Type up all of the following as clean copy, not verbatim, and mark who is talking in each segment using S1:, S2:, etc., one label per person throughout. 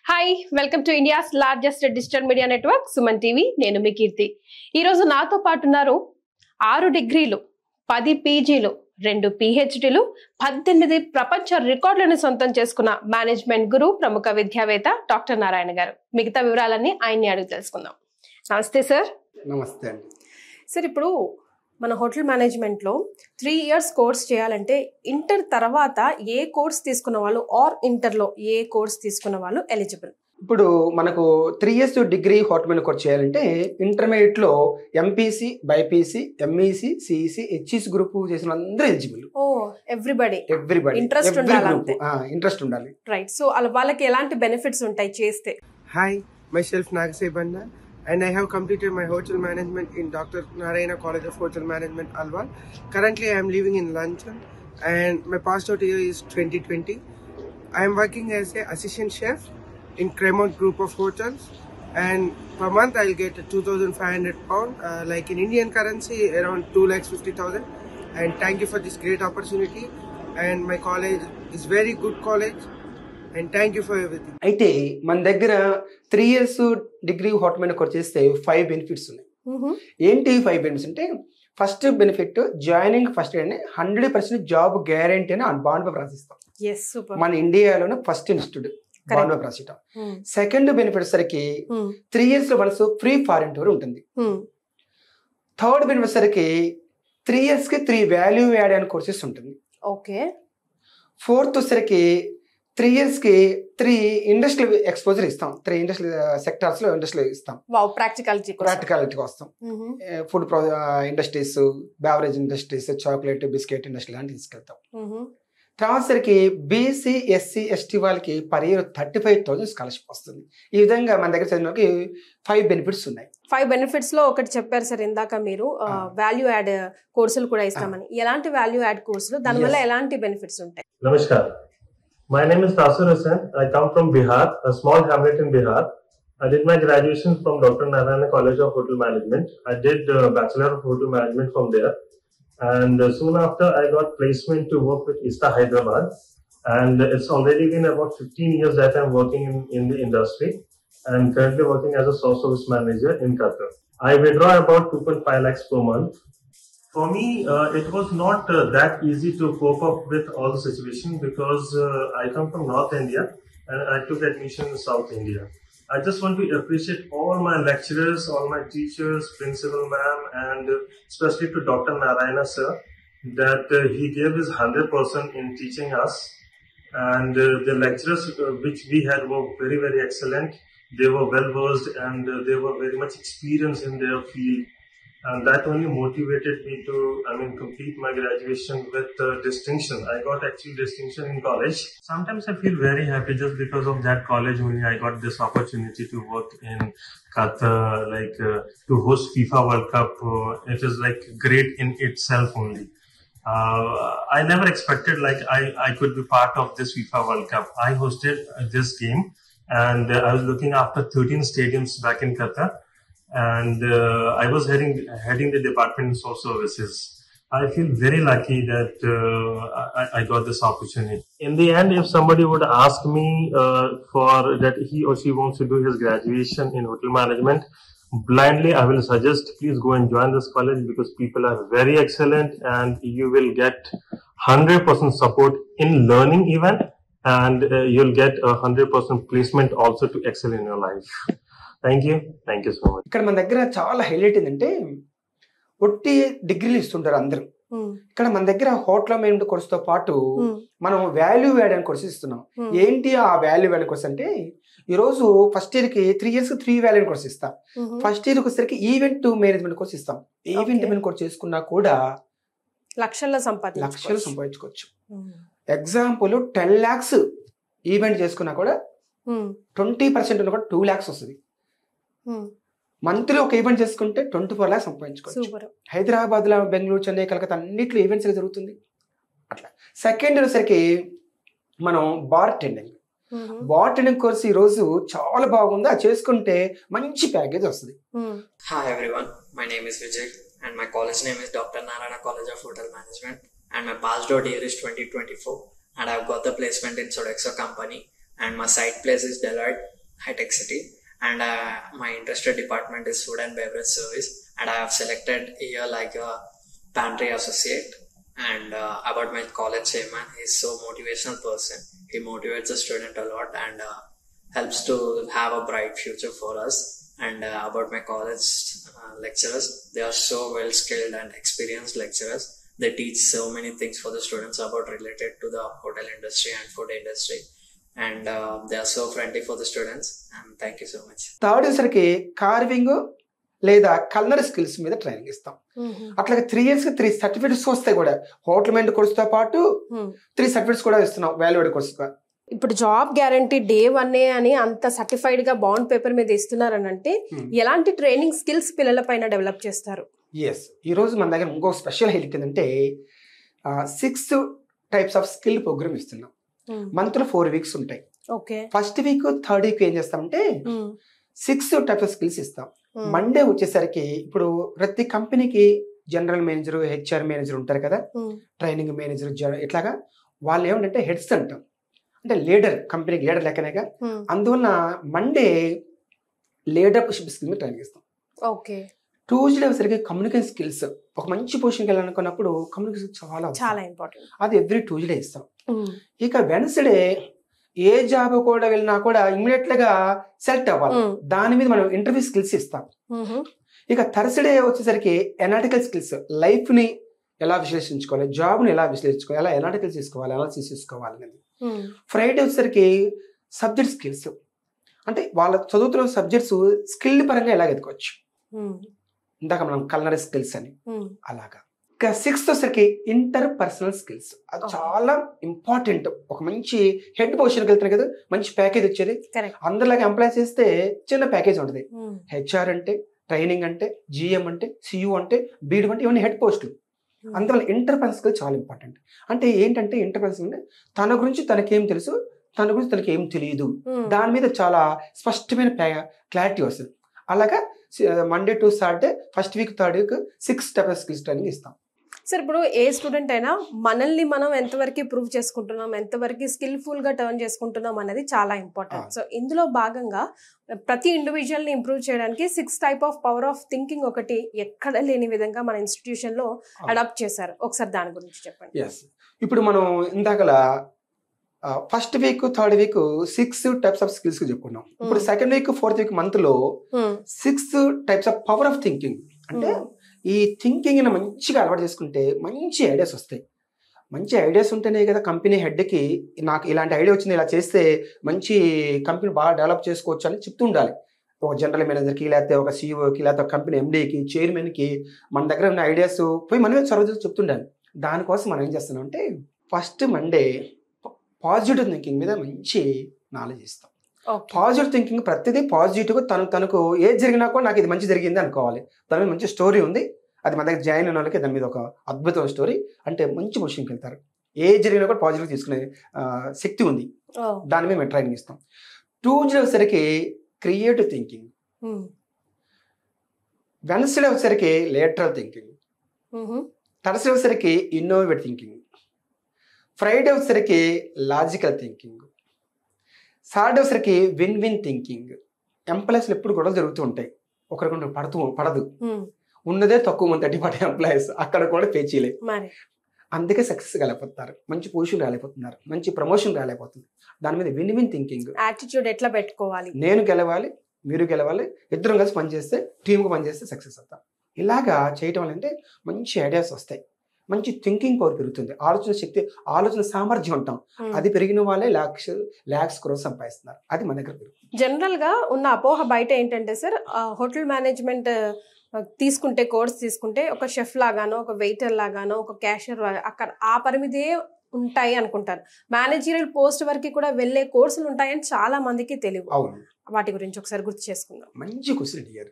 S1: Hi welcome to India's largest digital media network Suman TV. నేను మీ కీర్తి. ఈరోజు నాతో పాటు ఉన్నారు 6 డిగ్రీలు, 10 పీజీలు, 2 పిహెచ్డీలు, 18 ప్రపంచ రికార్డులను సొంతం చేసుకున్న మేనేజ్మెంట్ గురు, ప్రముఖ విద్యావేత్త డాక్టర్ నారాయణ గారు. మిగతా వివరాలన్నీ ఆయన్ని అడిగి తెలుసుకుందాం. నమస్తే సార్.
S2: నమస్తే అండి.
S1: సార్, ఇప్పుడు మన హోటల్ మేనేజ్మెంట్లో 3 years కోర్స్ చేయాలంటే ఇంటర్ తర్వాత ఏ కోర్స్ తీసుకున్న వాళ్ళు ఆర్ ఇంటర్లో ఏ కోర్స్ తీసుకున్న వాళ్ళు ఎలిజిబుల్?
S2: ఇప్పుడు మనకు 3 years degree hotel management course చేయాలంటే ఇంటర్మీడియట్లో MPC, BiPC, MEC, CEC, HEC group చేసిన అందరూ ఎలిజిబుల్.
S1: ఎవ్రీబడి
S2: ఇంట్రెస్ట్ ఉండాలి. ఇంట్రెస్ట్ ఉండాలి.
S1: రైట్. సో వాళ్ళకి ఎలాంటి బెనిఫిట్స్ ఉంటాయి చేస్తే?
S3: Hi, myself Nagasai Banda, and I have completed my hotel management in Dr. Narayana College of Hotel Management, Alwal. Currently, I am living in London, and my passed out year is 2020. I am working as a assistant chef in Cremont Group of Hotels, and per month I'll get 2,500 pound, like in Indian currency, around 2,50,000. And thank you for this great opportunity. And my college is very good college. And thank you for everything.
S2: అయితే మన దగ్గర 3 years degree hotel management course చేస్తే 5 benefits ఉన్నాయి. ఏంటి 5 benefits అంటే, first benefit joining first 100% job guarantee అని bond paper రాసిస్తాం. మన ఇండియాలోనే ఫస్ట్ ఇన్స్టిట్యూట్ బాండ్ పేపర్ రాసిస్తాం. సెకండ్ బెనిఫిట్ సరికి 3 years లో వన్స్ ఫ్రీ ఫారెన్ టూర్ ఉంటుంది. థర్డ్ బెనిఫిట్ సరికి 3 years కి 3 వాల్యూ యాడ్ అయిన కోర్సెస్ ఉంటుంది.
S1: ఓకే.
S2: ఫోర్త్ సరికి 3 years కి 3 ఇండస్ట్రియల్ ఎక్స్పోజర్ ఇస్తాం. 3 ఇండస్ట్రియల్ సెక్టార్స్ లో ఇండస్ట్రియల్ ఇస్తాం. ప్రాక్టికాలిటీకి వస్తాం. Food industries, beverage industries, chocolate, biscuit industry లాంటి తీసుకెళ్తాం. తర్వాత సరికి బీసీ, ఎస్సీ, ఎస్టీ వాళ్ళకి పర్ ఇయర్ 35,000 స్కాలర్షిప్ వస్తుంది. ఈ విధంగా మన దగ్గర చదివిన 5 బెనిఫిట్స్ ఉన్నాయి.
S1: 5 బెనిఫిట్స్ లో ఒకటి చెప్పారు సార్ ఇందాక మీరు, వాల్యూ యాడ్ కోర్సులు కూడా ఇస్తామని. ఎలాంటి వాల్యూ యాడ్ కోర్సులు, దానివల్ల ఎలాంటి బెనిఫిట్స్ ఉంటాయి?
S4: నమస్కారం. My name is Tasir Hussain. I come from Bihar, a small hamlet in Bihar. I did my graduation from Dr. Narayana College of Hotel Management. I did Bachelor of Hotel Management from there. And soon after, I got placement to work with ISTA Hyderabad. And it's already been about 15 years that I'm working in the industry. I'm currently working as a service manager in Qatar. I withdraw about 2.5 lakhs per month. For me, it was not that easy to cope up with all the situation because I come from North India and I took admission in South India. I just want to appreciate all my lecturers, all my teachers, principal ma'am, and especially to Dr. Narayana sir, that he gave his 100% in teaching us. And the lecturers which we had were very, very excellent. They were well versed and they were very much experienced in their field. And that only motivated me to, complete my graduation with distinction. I got actually distinction in college. Sometimes I feel very happy just because of that college only I got this opportunity to work in Qatar, to host FIFA World Cup. It is great in itself only. I never expected I could be part of this FIFA World Cup. I hosted this game and I was looking after 13 stadiums back in Qatar. And I was heading the department of services. I feel very lucky that I got this opportunity. In the end, if somebody would ask me for that he or she wants to do his graduation in hotel management, blindly I will suggest please go and join this college because people are very excellent and you will get 100% support in learning even, and you'll get 100% placement also to excel in your life. Thank you so much.
S2: ఇక్కడ మన దగ్గర చాలా highlight ఏంటంటే ఒట్టి డిగ్రీలు ఇస్తుంటారు అందరూ. ఇక్కడ మన దగ్గర హోటల్ మేనేజ్మెంట్ కోర్స్ తో పాటు మనం వాల్యూ యాడ్ అనే కోర్సెస్ ఇస్తున్నాం. ఏంటి ఆ వాల్యూ యాడ్ కోర్స్ అంటే, ఈ రోజు ఫస్ట్ ఇయర్ కి 3 years 3 వాల్యూ కోర్స్ ఇస్తాం. ఫస్ట్ ఇయర్ వచ్చేసరికి ఈవెంట్ మేనేజ్మెంట్ కోర్స్ ఇస్తాం. ఈవెంట్ మేనేజ్మెంట్ కోర్స్ చేసుకున్నా కూడా
S1: లక్షల్లో
S2: సంపాదించుకోవచ్చు. ఎగ్జాంపుల్ 10 lakhs ఈవెంట్ చేసుకున్నా కూడా 20% ఉన్నా కూడా 2 lakhs వస్తుంది. మంత్లీ ఒక ఈవెంట్ చేసుకుంటే 24 lakhs సంపాదించుకోవచ్చు. హైదరాబాద్ లో, బెంగళూరు, చెన్నై, కలకత్తా అన్నిట్లో ఈవెంట్స్ జరుగుతుంది. అట్లా సెకండ్ ఇయర్ సరికి మనం బార్ టెండింగ్ కోర్స్ ఈ రోజు చాలా బాగుంది. అది చేసుకుంటే మంచి ప్యాకేజ్ వస్తుంది.
S5: Hi everyone, my name is Vijay and my college name is Dr. Narayana College of Hotel Management and my passed out year is 2024 and I've got the placement in Sodexo company and my site place is Deloitte High-Tech City, and my interested department is Food and Beverage Service, and I have selected here like a pantry associate. And about my college chairman, he's so motivational person. He motivates the student a lot and helps to have a bright future for us. And about my college lecturers, they are so well skilled and experienced lecturers. They teach so many things for the students about related to the hotel industry and food industry, and they are so friendly for the students. And thank you so much.
S2: Third వచ్చేసరికి carving లేదా culinary skills మీద training ఇస్తాం. అట్లాగే 3 years 3 certificates వస్తాయి కూడా. Hotel management కోర్సుతో పాటు 3 certificates కూడా ఇస్తున్నాం వాల్యూడ్ కోర్సుగా.
S1: ఇప్పుడు జాబ్ గ్యారంటీ day 1 అని అంత సర్టిఫైడ్ గా బాండ్ పేపర్ మీద ఇస్తున్నారని అంటే ఎలాంటి ట్రైనింగ్ స్కిల్స్ పిల్లల పైన డెవలప్ చేస్తారు?
S2: ఎస్, ఈరోజు మన దగ్గర ఇంకో స్పెషల్ హెల్ప్ ఏంటంటే 6 types ఆఫ్ స్కిల్ ప్రోగ్రామ్ ఇస్తున్నాం. మంత్లో 4 weeks ఉంటాయి.
S1: Okay,
S2: first week third week ఏం చేస్తామంటే 6 types ఆఫ్ స్కిల్స్ ఇస్తాం. మండే వచ్చేసరికి ఇప్పుడు ప్రతి కంపెనీకి జనరల్ మేనేజర్, హెచ్ఆర్ మేనేజర్ ఉంటారు కదా, ట్రైనింగ్ మేనేజర్, ఇట్లాగా వాళ్ళు ఏమంటే హెడ్స్ అంటాం, అంటే లీడర్, కంపెనీకి లీడర్ లెక్కనేగా. అందువల్ల మండే లీడర్షిప్ స్కిల్ మీద ట్రైనింగ్ ఇస్తాం.
S1: ఓకే,
S2: ట్యూస్డే వచ్చేసరికి కమ్యూనికేషన్ స్కిల్స్. ఒక మంచి పొజిషన్కి వెళ్ళాలనుకున్నప్పుడు కమ్యూనికేషన్ చాలా
S1: ఇంపార్టెంట్.
S2: అది ఎవ్రీ ట్యూస్డే ఇస్తాం. ఇక వెన్స్డే ఏ జాబ్ కూడా వెళ్ళినా కూడా ఇమ్మీడియట్ గా సెలెక్ట్ అవ్వాలి, దాని మీద మనం ఇంటర్వ్యూ స్కిల్స్ ఇస్తాం. ఇక థర్స్డే వచ్చేసరికి ఎనాలిటికల్ స్కిల్స్, లైఫ్ ని ఎలా విశ్లేషించుకోవాలి, జాబ్ ని ఎలా విశ్లేషించుకోవాలి, ఎలా ఎనాలిటికల్ చేసుకోవాలి, అనాలిసిస్ చేసుకోవాలి అనేది. ఫ్రైడే వచ్చేసరికి సబ్జెక్ట్ స్కిల్స్, అంటే వాళ్ళ చదువుతున్న సబ్జెక్ట్స్ స్కిల్ పరంగా ఎలా ఎదుకోవచ్చు. ఇందాక మనం కల్నరీ స్కిల్స్ అని అలాగా. ఇక 6th వచ్చేసరికి ఇంటర్ పర్సనల్ స్కిల్స్. అది చాలా ఇంపార్టెంట్. ఒక మంచి హెడ్ పొజిషన్కి వెళ్తున్నాయి కదా, మంచి ప్యాకేజ్ వచ్చేది. అందరిలాగా ఎంప్లాయ్ చేస్తే చిన్న ప్యాకేజ్ ఉంటుంది. హెచ్ఆర్ అంటే, ట్రైనింగ్ అంటే, జిఎం అంటే, సియు అంటే, బీడ్ అంటే ఇవన్నీ హెడ్ పోస్టులు. అందువల్ల ఇంటర్ పర్సనల్ స్కిల్ చాలా ఇంపార్టెంట్. అంటే ఏంటంటే ఇంటర్ పర్సనల్ అంటే తన గురించి తనకేం తెలుసు, తన గురించి తనకి ఏం తెలియదు, దాని మీద చాలా స్పష్టమైన క్లారిటీ వస్తుంది. అలాగా Monday to Saturday first week third week 6 types of skills training ఇస్తాం.
S1: సార్, ఇప్పుడు ఏ స్టూడెంట్ అయినా మనల్ని మనం ఎంతవరకు ప్రూవ్ చేసుకుంటున్నాం, ఎంతవరకు స్కిల్ఫుల్ గా టర్న్ చేసుకుంటున్నాం అనేది చాలా ఇంపార్టెంట్. సో ఇందులో భాగంగా ప్రతి ఇండివిజువల్ ని ఇంప్రూవ్ చేయడానికి 6 types of power of thinking ఒకటి ఎక్కడ లేని విధంగా మన ఇన్స్టిట్యూషన్ లో అడాప్ట్ చేశారు. ఒకసారి దాని గురించి చెప్పండి.
S2: ఇప్పుడు మనం ఇందాకలా first week third week 6 types of skills చెప్పుకున్నాం. ఇప్పుడు second week fourth week month లో 6 types of power of thinking. అంటే ఈ థింకింగ్ మంచిగా అలవాటు చేసుకుంటే మంచి ఐడియాస్ వస్తాయి. మంచి ఐడియాస్ ఉంటేనే కదా కంపెనీ హెడ్కి నాకు ఇలాంటి ఐడియా వచ్చింది, ఇలా చేస్తే మంచి కంపెనీ బాగా డెవలప్ చేసుకోవచ్చు అని చెప్తూ ఉండాలి. ఒక జనరల్ మేనేజర్కి, లేకపోతే ఒక సీఈఓకి, లేకపోతే ఒక కంపెనీ ఎండీకి, చైర్మన్కి మన దగ్గర ఉన్న ఐడియాస్ పోయి మనమే సర్వ్ చెప్తుండాలి. దానికోసం మనం ఏం చేస్తున్నాం అంటే ఫస్ట్ మండే పాజిటివ్ థింకింగ్ మీద మంచి నాలెడ్జ్ ఇస్తాం. పాజిటివ్ థింకింగ్ ప్రతిదీ పాజిటివ్గా తనకు ఏది జరిగినా కూడా నాకు ఇది మంచి జరిగింది అనుకోవాలి. దాని మీద మంచి స్టోరీ ఉంది, అది మన దగ్గర జాయిన్ అయిన వాళ్ళకి దాని మీద ఒక అద్భుతమైన స్టోరీ, అంటే మంచి పొజిషన్కి వెళ్తారు. ఏ జరిగినా కూడా పాజిటివ్ తీసుకునే శక్తి ఉంది. దాని మీద మేము ట్రైనింగ్ ఇస్తాం. ట్యూస్డే వచ్చేసరికి క్రియేటివ్ థింకింగ్, వెన్స్డే వచ్చేసరికి లేటరల్ థింకింగ్, థర్స్డే వచ్చేసరికి ఇన్నోవేటివ్ థింకింగ్, ఫ్రైడే వచ్చేసరికి లాజికల్ థింకింగ్, సాటర్డే వచ్చేసరికి విన్ విన్ థింకింగ్. ఎంప్లాయీస్లో ఎప్పుడు గొడవలు జరుగుతూ ఉంటాయి, ఒకరికొకరు పడదు, ఉన్నదే తక్కువ మంది 30-40 ఎంప్లాయీస్, అక్కడ కూడా పే చేయలేదు. అందుకే సక్సెస్ రాలేకపోతున్నారు, మంచి పొజిషన్ రాలేకపోతున్నారు, మంచి ప్రమోషన్ రాలేకపోతుంది. దాని మీద విన్ విన్ థింకింగ్,
S1: యాటిట్యూడ్ ఎట్లా పెట్టుకోవాలి,
S2: నేను గెలవాలి, మీరు గెలవాలి, ఇద్దరం కలిసి పనిచేస్తే, టీమ్కి పనిచేస్తే సక్సెస్ అవుతాం. ఇలాగా చేయటం వల్ల అంటే మంచి ఐడియాస్ వస్తాయి, మంచి థింకింగ్ పవర్ పెరుగుతుంది, ఆలోచన శక్తి, ఆలోచన సామర్థ్యం ఉంటాం. అది పెరిగిన వాళ్ళే లాక్స్ క్రోర్స్ సంపాదిస్తున్నారు. అది మన దగ్గర పెరుగుతుంది.
S1: జనరల్ గా ఉన్న అపోహ బయట ఏంటంటే సార్, హోటల్ మేనేజ్మెంట్ తీసుకుంటే, కోర్స్ తీసుకుంటే ఒక షెఫ్ లాగానో, ఒక వెయిటర్ లాగానో, ఒక క్యాషియర్ అక్కడ ఆ పరిమితే ఉంటాయి అనుకుంటారు. మేనేజరియల్ పోస్ట్ వరకు కూడా వెళ్లే కోర్సులు ఉంటాయని చాలా మందికి తెలియదు. వాటి గురించి ఒకసారి గుర్తు చేసుకుందాం.
S2: మంచి క్వశ్చన్ అడిగారు.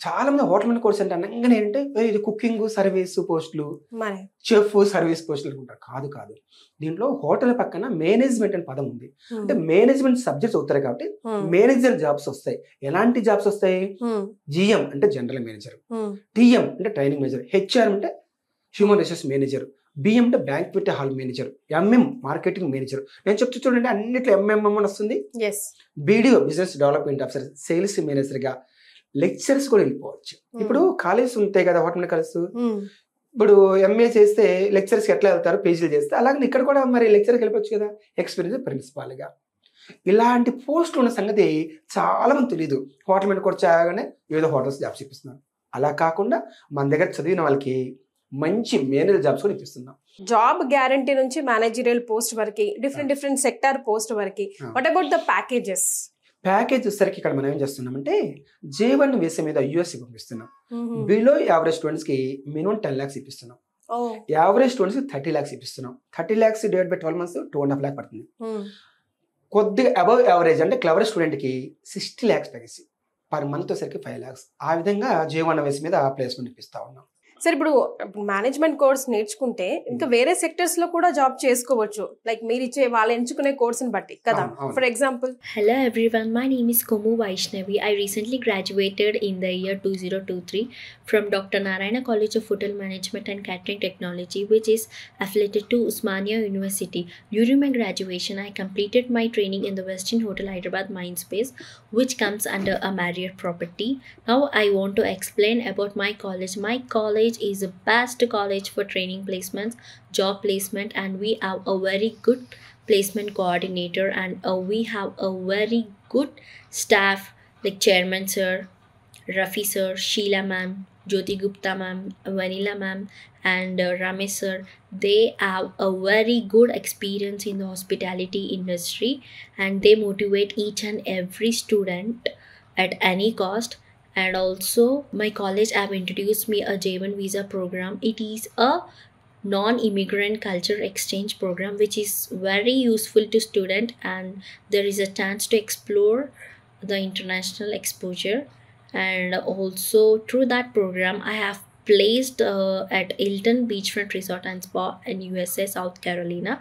S2: చాలా మంది హోటల్ మేనేజ్ కోర్స్ అంటే అనగానే ఏంటంటే ఇది కుకింగ్ సర్వీస్ పోస్టులు, చెఫ్ సర్వీస్ పోస్టులు అనుకుంటారు. కాదు, దీంట్లో హోటల్ పక్కన మేనేజ్మెంట్ అనే పదం ఉంది. అంటే మేనేజ్మెంట్ సబ్జెక్ట్స్ అవుతారు కాబట్టి మేనేజర్ జాబ్స్ వస్తాయి. ఎలాంటి జాబ్స్ వస్తాయి? జిఎం అంటే జనరల్ మేనేజర్, టిఎం అంటే ట్రైనింగ్ మేనేజర్, హెచ్ఆర్ అంటే హ్యూమన్ రిసోర్స్ మేనేజర్, బిఎం అంటే banquet hall manager, MM marketing manager. నేను చెప్తూ చూడండి అన్నిట్లో ఎంఎంఎం అని వస్తుంది. BDO business development officer, sales మేనేజర్గా, లెక్చర్స్ కూడా వెళ్ళిపోవచ్చు. ఇప్పుడు కాలేజెస్ ఉంటాయి కదా హోటల్ కాలేజ్, ఇప్పుడు ఎంఏ చేస్తే లెక్చర్స్కి ఎట్లా వెళ్తారు పేజీలు చేస్తే, అలాగే ఇక్కడ కూడా మరి లెక్చర్కి వెళ్ళిపోవచ్చు కదా, ఎక్స్పీరియన్స్ ప్రిన్సిపాల్గా. ఇలాంటి పోస్టులు ఉన్న సంగతి చాలా మంది తెలియదు. హోటల్ మీద కూడా చేయగానే ఏదో హోటల్స్ జాబ్స్ ఇప్పిస్తున్నాను. అలా కాకుండా మన దగ్గర చదివిన వాళ్ళకి మంచి మేనేజర్ జాబ్స్ కూడా ఇప్పిస్తున్నాం.
S1: జాబ్ గ్యారంటీ నుంచి మేనేజరియల్ పోస్ట్ వరకు, డిఫరెంట్ సెక్టార్ పోస్ట్ వరకు. What about the packages?
S2: Package వచ్చేసరికి ఇక్కడ మనం ఏం చేస్తున్నామంటే J1 వీసా మీద యూఎస్ఏ పంపిస్తున్నాం. బిలో యావరేజ్ స్టూడెంట్స్ కి మినిమం 10 lakhs ఇప్పిస్తున్నాం. యావరేజ్ స్టూడెంట్స్ కి 30 lakhs ఇప్పిస్తున్నాం. 30 lakhs divide by 12 months 2.5 lakh పడుతుంది. కొద్దిగా అబవ్ యావరేజ్ అంటే క్లవర్ స్టూడెంట్ కి 60 lakhs ప్యాకేజ్ పర్ మంత్ వచ్చేసరికి 5 lakhs. ఆ విధంగా J1 వీసా మీద ప్లేస్మెంట్ ఇప్పిస్తా ఉన్నాం.
S1: సార్ ఇప్పుడు మేనేజ్మెంట్ కోర్స్ నేర్చుకుంటే ఇంకా వేరే సెక్టర్స్ లో కూడా జాబ్ చేసుకోవచ్చు, లైక్ మీరు ఇచ్చే వాళ్ళు ఎంచుకునే కోర్స్ ని బట్టి కదా. For example,
S6: hello everyone, my name is Komu Vaishnavi. I recently graduated in the year 2023 from Dr. Narayana College of Hotel Management and Catering Technology, which is affiliated to Osmania University. During my graduation, I completed my training in the Westin Hotel Hyderabad Mindspace, which comes under a Marriott property. Now I want to explain about my college. My college is the best college for training placements, job placement, and we have a very good placement coordinator, and we have a very good staff like Chairman Sir, Rafi Sir, Sheila Ma'am, Jyoti Gupta Ma'am, Vanilla Ma'am, and Ramesh Sir. They have a very good experience in the hospitality industry, and they motivate each and every student at any cost. And also my college have introduced me a J1 visa program. It is a non-immigrant culture exchange program which is very useful to student, and there is a chance to explore the international exposure. And also through that program I have placed at Hilton Beachfront Resort and Spa in USA, South Carolina.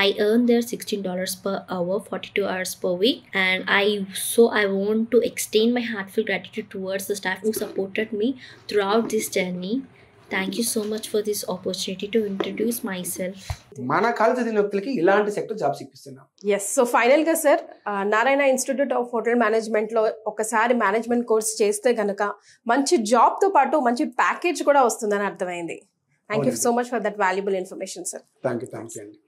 S6: I earn there $16 per hour, 42 hours per week, and I want to extend my heartfelt gratitude towards the staff who supported me throughout this journey. Thank you so much for this opportunity to introduce myself.
S2: మన college చదివిన వ్యక్తులకి ఇలాంటి sector jobs ఇప్పిస్తున్నాం.
S1: Yes, so final గా sir, Narayana institute of hotel management లో ఒకసారి management course చేస్తే గనక మంచి జాబ్ తో పాటు మంచి ప్యాకేజ్ కూడా వస్తుందని అర్థమైంది. Thank you so much for that valuable information sir.
S2: Thank you అండి.